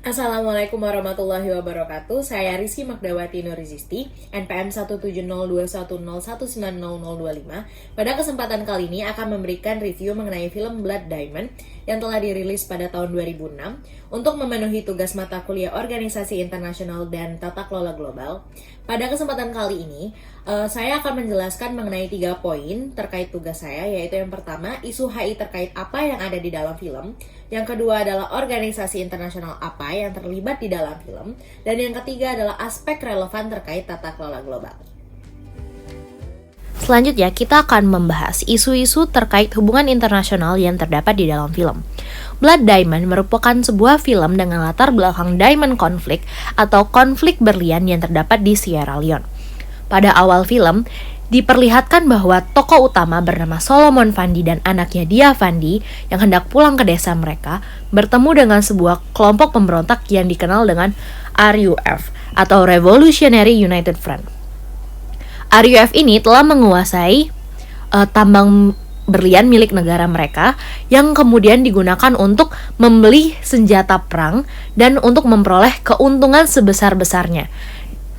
Assalamualaikum warahmatullahi wabarakatuh. Saya Rizky Magdawati Nurizisti, NPM 1702101900025. Pada kesempatan kali ini akan memberikan review mengenai film Blood Diamond yang telah dirilis pada tahun 2006 untuk memenuhi tugas mata kuliah Organisasi Internasional dan Tata Kelola Global. Pada kesempatan kali ini, saya akan menjelaskan mengenai 3 poin terkait tugas saya, yaitu yang pertama, isu HI terkait apa yang ada di dalam film. Yang kedua adalah organisasi internasional apa yang terlibat di dalam film. Dan yang ketiga adalah aspek relevan terkait tata kelola global. Selanjutnya, kita akan membahas isu-isu terkait hubungan internasional yang terdapat di dalam film. Blood Diamond merupakan sebuah film dengan latar belakang Diamond Conflict atau konflik berlian yang terdapat di Sierra Leone. Pada awal film, diperlihatkan bahwa tokoh utama bernama Solomon Fandi dan anaknya Dia Fandi yang hendak pulang ke desa mereka bertemu dengan sebuah kelompok pemberontak yang dikenal dengan RUF atau Revolutionary United Front. RUF ini telah menguasai tambang berlian milik negara mereka yang kemudian digunakan untuk membeli senjata perang dan untuk memperoleh keuntungan sebesar-besarnya.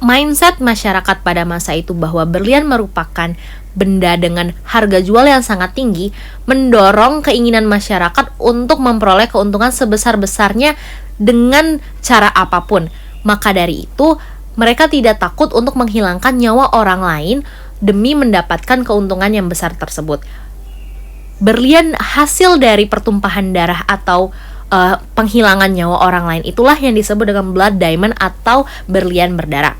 Mindset masyarakat pada masa itu bahwa berlian merupakan benda dengan harga jual yang sangat tinggi mendorong keinginan masyarakat untuk memperoleh keuntungan sebesar-besarnya dengan cara apapun. Maka dari itu, mereka tidak takut untuk menghilangkan nyawa orang lain demi mendapatkan keuntungan yang besar tersebut. Berlian hasil dari pertumpahan darah atau penghilangan nyawa orang lain itulah yang disebut dengan blood diamond atau berlian berdarah,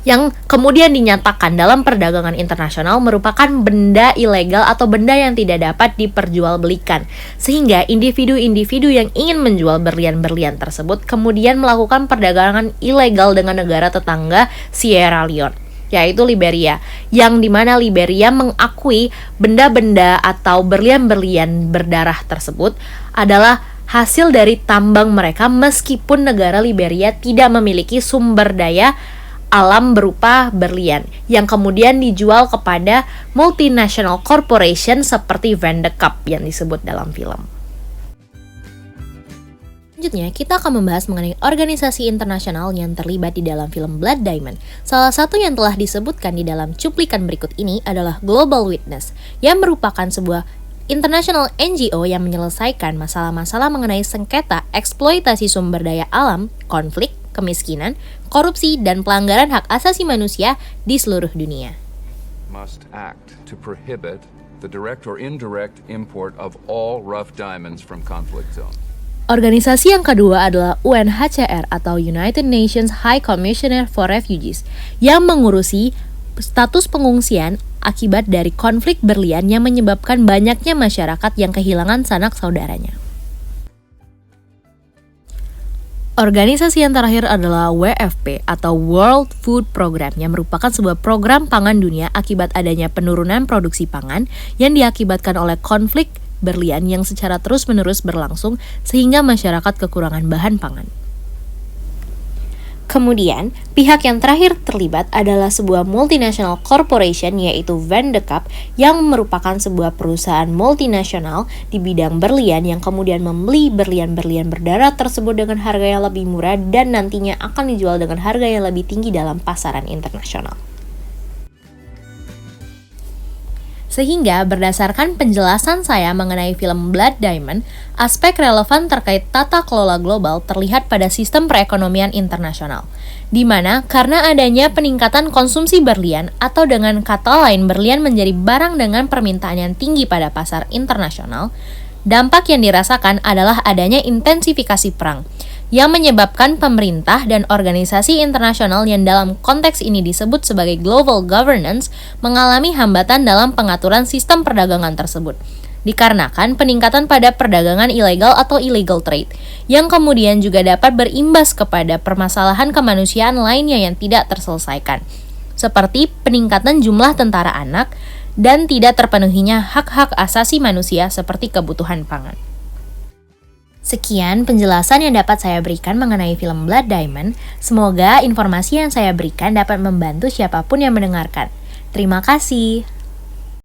yang kemudian dinyatakan dalam perdagangan internasional merupakan benda ilegal atau benda yang tidak dapat diperjualbelikan, sehingga individu-individu yang ingin menjual berlian-berlian tersebut kemudian melakukan perdagangan ilegal dengan negara tetangga Sierra Leone, yaitu Liberia, yang dimana Liberia mengakui benda-benda atau berlian-berlian berdarah tersebut adalah hasil dari tambang mereka, meskipun negara Liberia tidak memiliki sumber daya alam berupa berlian yang kemudian dijual kepada multinational corporation seperti Vandecup yang disebut dalam film. Selanjutnya, kita akan membahas mengenai organisasi internasional yang terlibat di dalam film Blood Diamond. Salah satu yang telah disebutkan di dalam cuplikan berikut ini adalah Global Witness, yang merupakan sebuah international NGO yang menyelesaikan masalah-masalah mengenai sengketa eksploitasi sumber daya alam, konflik, kemiskinan, korupsi, dan pelanggaran hak asasi manusia di seluruh dunia. Must act to prohibit the direct or indirect import of all rough diamonds from conflict zones. Organisasi yang kedua adalah UNHCR atau United Nations High Commissioner for Refugees yang mengurusi status pengungsian akibat dari konflik berlian yang menyebabkan banyaknya masyarakat yang kehilangan sanak saudaranya. Organisasi yang terakhir adalah WFP atau World Food Program yang merupakan sebuah program pangan dunia akibat adanya penurunan produksi pangan yang diakibatkan oleh konflik berlian yang secara terus-menerus berlangsung sehingga masyarakat kekurangan bahan pangan. Kemudian, pihak yang terakhir terlibat adalah sebuah multinational corporation yaitu Vandecup yang merupakan sebuah perusahaan multinasional di bidang berlian yang kemudian membeli berlian-berlian berdarah tersebut dengan harga yang lebih murah dan nantinya akan dijual dengan harga yang lebih tinggi dalam pasaran internasional. Sehingga berdasarkan penjelasan saya mengenai film Blood Diamond, aspek relevan terkait tata kelola global terlihat pada sistem perekonomian internasional, di mana karena adanya peningkatan konsumsi berlian atau dengan kata lain berlian menjadi barang dengan permintaan yang tinggi pada pasar internasional, dampak yang dirasakan adalah adanya intensifikasi perang, yang menyebabkan pemerintah dan organisasi internasional yang dalam konteks ini disebut sebagai global governance mengalami hambatan dalam pengaturan sistem perdagangan tersebut, dikarenakan peningkatan pada perdagangan ilegal atau illegal trade, yang kemudian juga dapat berimbas kepada permasalahan kemanusiaan lainnya yang tidak terselesaikan, seperti peningkatan jumlah tentara anak dan tidak terpenuhinya hak-hak asasi manusia seperti kebutuhan pangan. Sekian penjelasan yang dapat saya berikan mengenai film Blood Diamond. Semoga informasi yang saya berikan dapat membantu siapapun yang mendengarkan. Terima kasih.